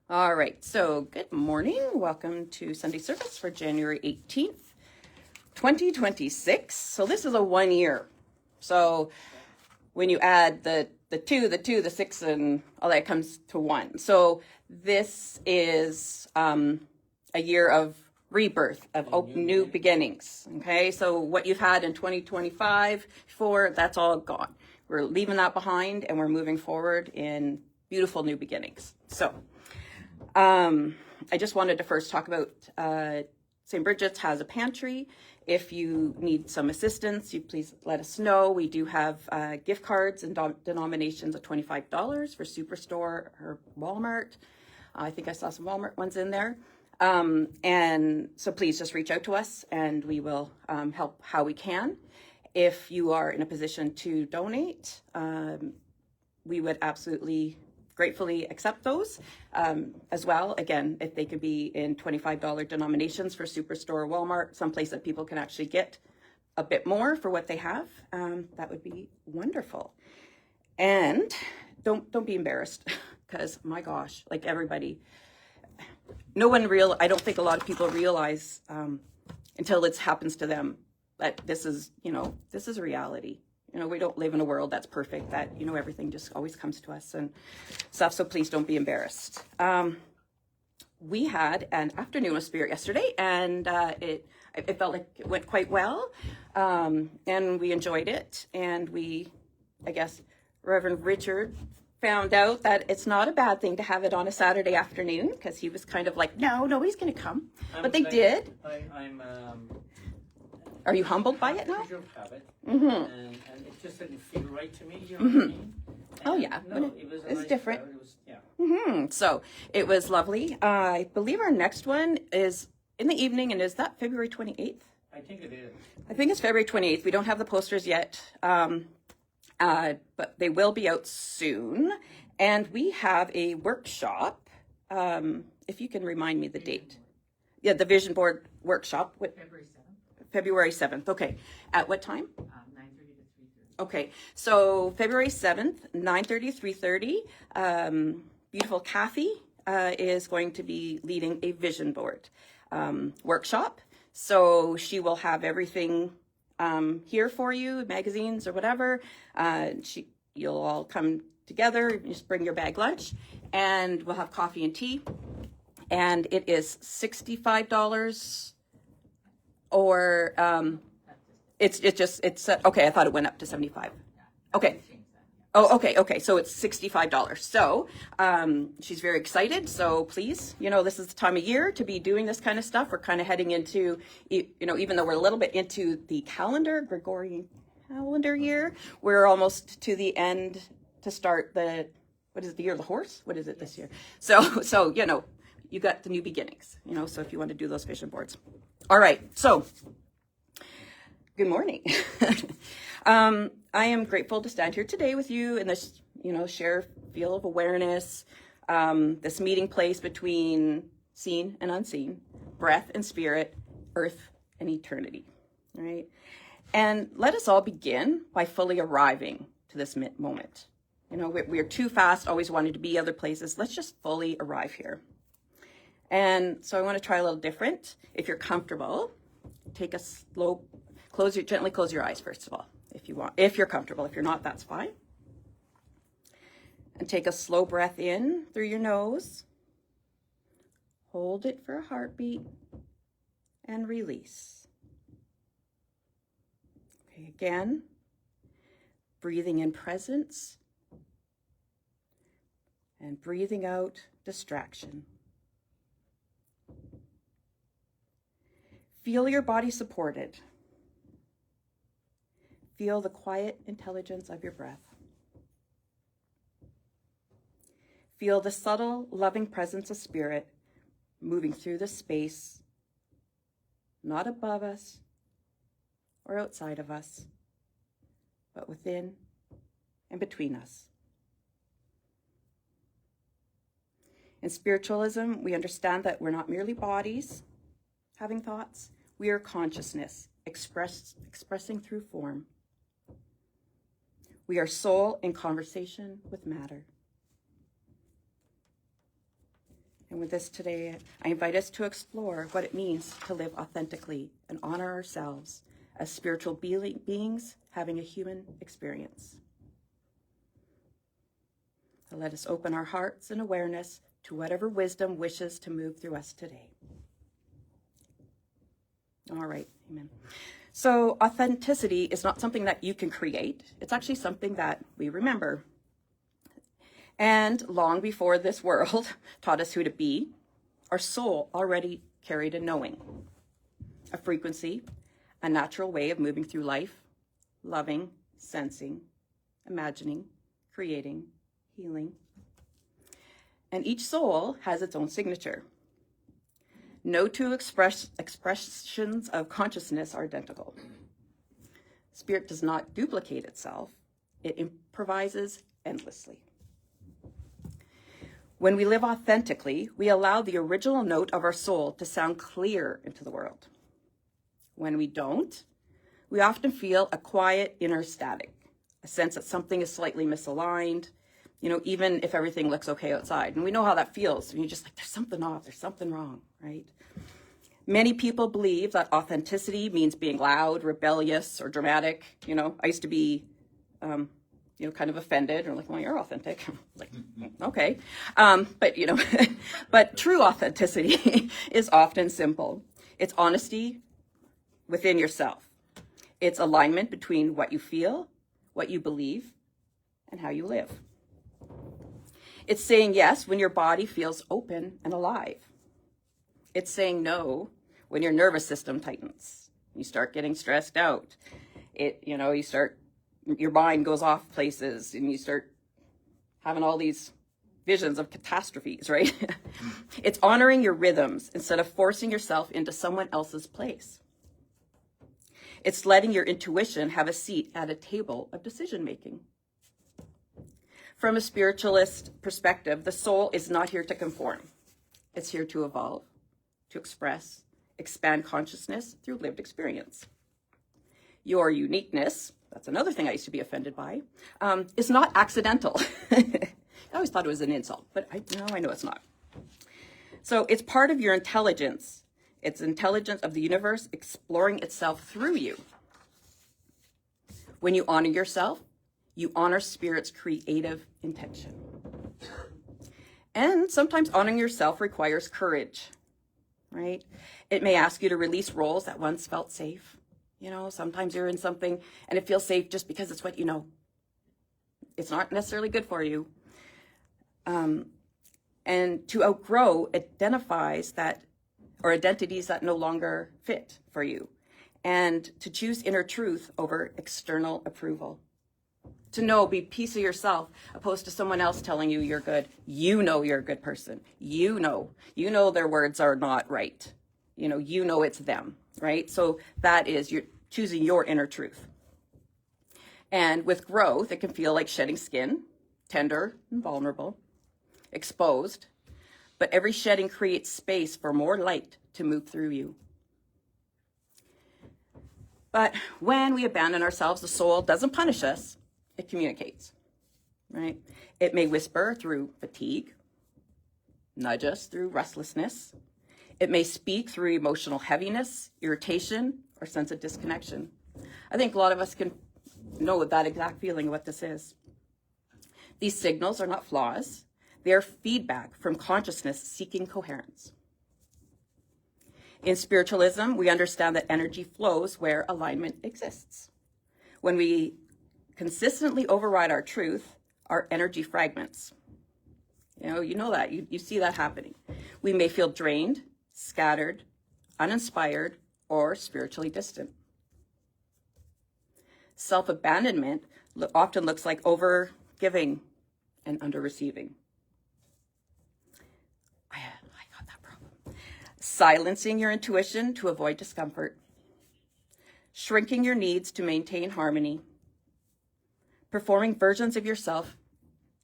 All right, so good morning. Welcome to Sunday service for January 18th, 2026. So this is a 1 year. So when you add the 2, the 6, and all that comes to 1. So this is a year of rebirth, of new beginnings. Okay, so what you've had in 2025, that's all gone. We're leaving that behind and we're moving forward in beautiful new beginnings. So I just wanted to first talk about St. Bridget's has a pantry. If you need some assistance, you please let us know. We do have gift cards and denominations of $25 for Superstore or Walmart. I think I saw some Walmart ones in there. And so please just reach out to us and we will help how we can. If you are in a position to donate, we would absolutely gratefully accept those as well. Again, if they could be in $25 denominations for Superstore or Walmart, someplace that people can actually get a bit more for what they have, that would be wonderful. And don't be embarrassed, because my gosh, like everybody, I don't think a lot of people realize until it happens to them that this is a reality. We don't live in a world that's perfect, that, everything just always comes to us and stuff. So please don't be embarrassed. We had an afternoon of Spirit yesterday, and it felt like it went quite well. And we enjoyed it. And I guess Reverend Richard found out that it's not a bad thing to have it on a Saturday afternoon, because he was kind of like, no, nobody's going to come. But they did. Are you humbled by it now? Habit, mm-hmm. and it just didn't feel right to me. You know what I mean? Oh yeah, no, it was it's nice different. Crowd. It was, yeah. Mm-hmm. So it was lovely. I believe our next one is in the evening, and is that February 28th? I think it is. I think it's February 28th. We don't have the posters yet, but they will be out soon. And we have a workshop. If you can remind me the date. Yeah, the Vision Board workshop. February 7th. Okay. At what time? 9:30 to 3:30. Okay. So February 7th, 9:30 to 3:30. Beautiful Kathy is going to be leading a vision board workshop. So she will have everything here for you, magazines or whatever. You'll all come together, just bring your bag lunch, and we'll have coffee and tea. And it is $65. Or it's okay. I thought it went up to 75. Okay. Oh, okay. So it's $65. So she's very excited. So please, this is the time of year to be doing this kind of stuff. We're kind of heading into, even though we're a little bit into the Gregorian calendar year, we're almost to the end to start the year of the horse? What is it this year? So you got the new beginnings, so if you want to do those vision boards. All right, so good morning. I am grateful to stand here today with you in this, share feel of awareness, this meeting place between seen and unseen, breath and spirit, earth and eternity, all right? And let us all begin by fully arriving to this moment. We're too fast, always wanting to be other places. Let's just fully arrive here. And so I want to try a little different. If you're comfortable, take a slow, gently close your eyes first of all, if you want. If you're comfortable, if you're not, that's fine. And take a slow breath in through your nose. Hold it for a heartbeat and release. Okay, again, breathing in presence and breathing out distraction. Feel your body supported. Feel the quiet intelligence of your breath. Feel the subtle, loving presence of spirit moving through the space, not above us or outside of us, but within and between us. In spiritualism, we understand that we're not merely bodies having thoughts. We are consciousness expressing through form. We are soul in conversation with matter. And with this today, I invite us to explore what it means to live authentically and honor ourselves as spiritual beings having a human experience. So let us open our hearts and awareness to whatever wisdom wishes to move through us today. All right, amen. So authenticity is not something that you can create. It's actually something that we remember. And long before this world taught us who to be, our soul already carried a knowing, a frequency, a natural way of moving through life, loving, sensing, imagining, creating, healing. And each soul has its own signature. No two expressions of consciousness are identical. Spirit does not duplicate itself. It improvises endlessly. When we live authentically, we allow the original note of our soul to sound clear into the world. When we don't, we often feel a quiet inner static, a sense that something is slightly misaligned, even if everything looks okay outside. And we know how that feels. And you're just like, there's something off, there's something wrong, right? Many people believe that authenticity means being loud, rebellious, or dramatic. I used to be, kind of offended, or like, well, you're authentic. Like, okay. But true authenticity is often simple. It's honesty within yourself. It's alignment between what you feel, what you believe, and how you live. It's saying yes when your body feels open and alive. It's saying no when your nervous system tightens. You start getting stressed out. Your mind goes off places and you start having all these visions of catastrophes, right? It's honoring your rhythms instead of forcing yourself into someone else's place. It's letting your intuition have a seat at a table of decision making. From a spiritualist perspective, the soul is not here to conform. It's here to evolve, to express, expand consciousness through lived experience. Your uniqueness, that's another thing I used to be offended by, is not accidental. I always thought it was an insult, but now I know it's not. So it's part of your intelligence. It's intelligence of the universe exploring itself through you. When you honor yourself, you honor Spirit's creative intention. And sometimes honoring yourself requires courage, right? It may ask you to release roles that once felt safe. Sometimes you're in something and it feels safe just because it's what you know. It's not necessarily good for you. And to outgrow identities that no longer fit for you. And to choose inner truth over external approval. To be peace of yourself, opposed to someone else telling you you're good. You're a good person. You know their words are not right. It's them, right? So that is, you're choosing your inner truth. And with growth, it can feel like shedding skin, tender and vulnerable, exposed. But every shedding creates space for more light to move through you. But when we abandon ourselves, the soul doesn't punish us. It communicates, right? It may whisper through fatigue, nudge us through restlessness. It may speak through emotional heaviness, irritation, or sense of disconnection. I think a lot of us can know that exact feeling of what this is. These signals are not flaws. They are feedback from consciousness seeking coherence. In spiritualism, we understand that energy flows where alignment exists. When we consistently override our truth, our energy fragments. You know that. You see that happening. We may feel drained, scattered, uninspired, or spiritually distant. Self-abandonment often looks like over-giving and under-receiving. I got that problem. Silencing your intuition to avoid discomfort. Shrinking your needs to maintain harmony. Performing versions of yourself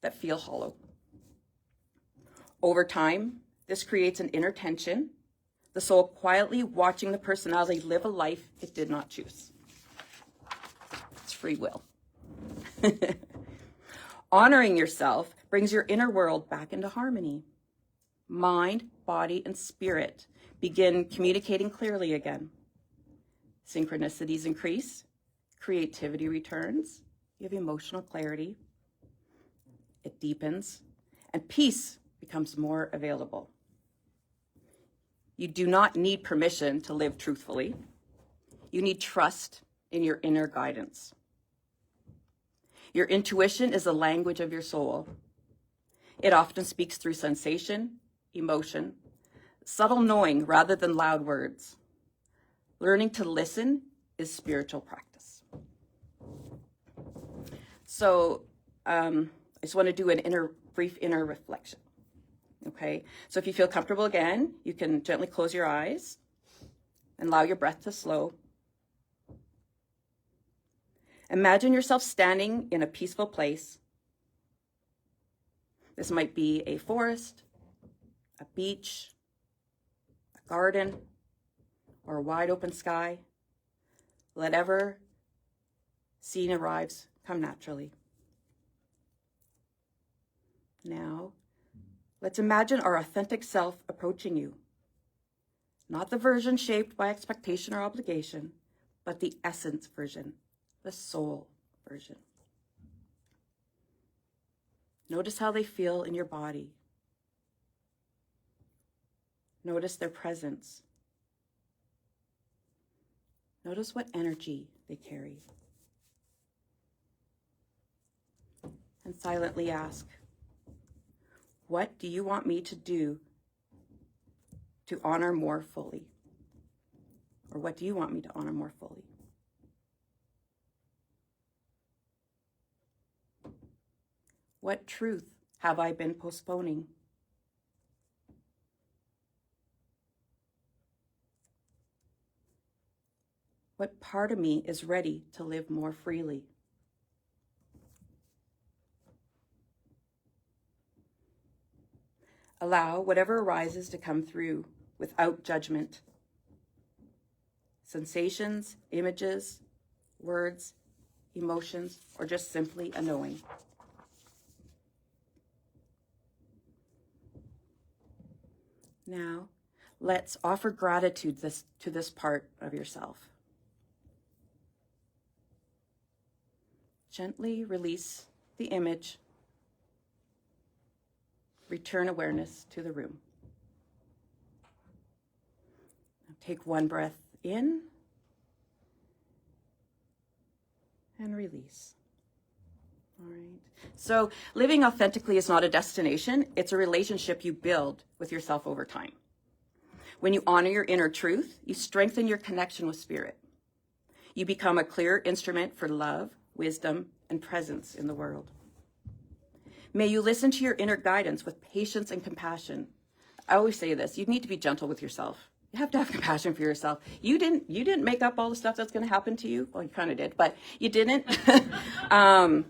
that feel hollow. Over time, this creates an inner tension, the soul quietly watching the personality live a life it did not choose. It's free will. Honoring yourself brings your inner world back into harmony. mind, body, and spirit begin communicating clearly again. Synchronicities increase, creativity returns, you have emotional clarity, it deepens, and peace becomes more available. You do not need permission to live truthfully. You need trust in your inner guidance. Your intuition is the language of your soul. It often speaks through sensation, emotion, subtle knowing rather than loud words. Learning to listen is spiritual practice. So I just want to do an brief inner reflection. Okay, so if you feel comfortable again, you can gently close your eyes and allow your breath to slow. Imagine yourself standing in a peaceful place. This might be a forest, a beach, a garden, or a wide open sky. Whatever scene arrives, come naturally. Now, let's imagine our authentic self approaching you. Not the version shaped by expectation or obligation, but the essence version, the soul version. Notice how they feel in your body. Notice their presence. Notice what energy they carry. And silently ask, what do you want me to do to honor more fully? Or what do you want me to honor more fully? What truth have I been postponing? What part of me is ready to live more freely? Allow whatever arises to come through without judgment. Sensations, images, words, emotions, or just simply a knowing. Now, let's offer gratitude to this part of yourself. Gently release the image. Return awareness to the room. Now take one breath in and release. All right. So living authentically is not a destination. It's a relationship you build with yourself over time. When you honor your inner truth, you strengthen your connection with spirit. You become a clear instrument for love, wisdom, and presence in the world. May you listen to your inner guidance with patience and compassion. I always say this, you need to be gentle with yourself. You have to have compassion for yourself. You didn't make up all the stuff that's going to happen to you. Well, you kind of did, but you didn't. In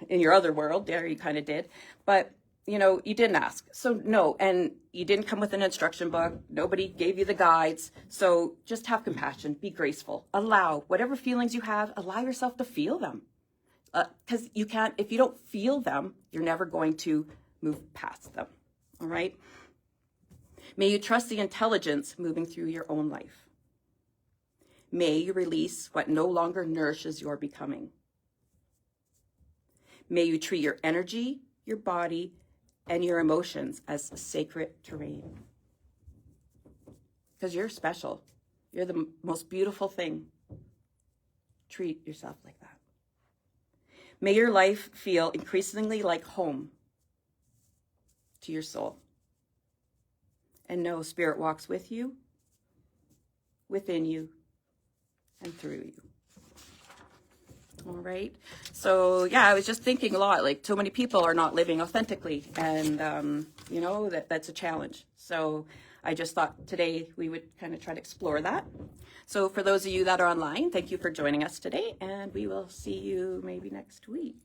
your other world, there you kind of did. But, you didn't ask. So no, and you didn't come with an instruction book. Nobody gave you the guides. So just have compassion, be graceful. Allow whatever feelings you have, allow yourself to feel them. Because you can't, if you don't feel them, you're never going to move past them. All right? May you trust the intelligence moving through your own life. May you release what no longer nourishes your becoming. May you treat your energy, your body, and your emotions as sacred terrain. Because you're special. You're the most beautiful thing. Treat yourself like that. May your life feel increasingly like home to your soul. And know Spirit walks with you, within you, and through you. All right. So, yeah, I was just thinking a lot, like so many people are not living authentically. And, that's a challenge. So I just thought today we would kind of try to explore that. So for those of you that are online, thank you for joining us today. And we will see you maybe next week.